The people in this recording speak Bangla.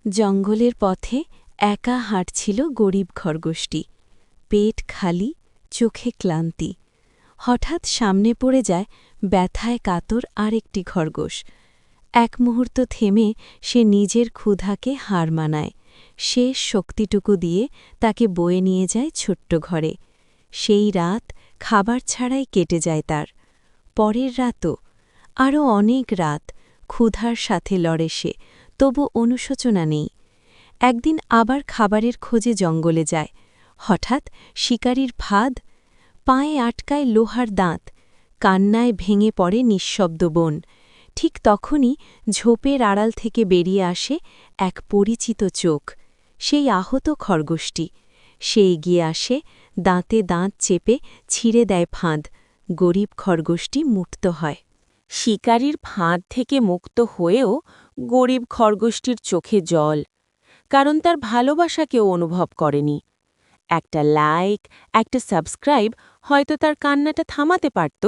জঙ্গলের পথে একা হাঁটছিল গরিব খরগোশটি। পেট খালি, চোখে ক্লান্তি। হঠাৎ সামনে পড়ে যায় ব্যথায় কাতর আরেকটি খরগোশ। এক মুহূর্ত থেমে সে নিজের ক্ষুধাকে হার মানায়। শেষ শক্তিটুকু দিয়ে তাকে বয়ে নিয়ে যায় ছোট্ট ঘরে। সেই রাত খাবার ছাড়াই কেটে যায় তার। পরের রাতও, আরও অনেক রাত ক্ষুধার সাথে লড়ে সে, তবু অনুশোচনা নেই। একদিন আবার খাবারের খোঁজে জঙ্গলে যায়। হঠাৎ শিকারীর ফাঁদ, পায়ে আটকায় লোহার দাঁত, কান্নায় ভেঙে পড়ে নিঃশব্দ বন। ঠিক তখনই ঝোপের আড়াল থেকে বেরিয়ে আসে এক পরিচিত চোখ, সেই আহত খরগোশটি। সে এগিয়ে আসে, দাঁতে দাঁত চেপে ছিঁড়ে দেয় ফাঁদ। গরিব খরগোশটি মুক্ত হয়। শিকারীর ফাঁদ থেকে মুক্ত হয়েও গরিব খরগোশটির চোখে জল, কারণ তার ভালোবাসা কেউ অনুভব করেনি। একটা লাইক, একটা সাবস্ক্রাইব হয়তো তার কান্নাটা থামাতে পারত,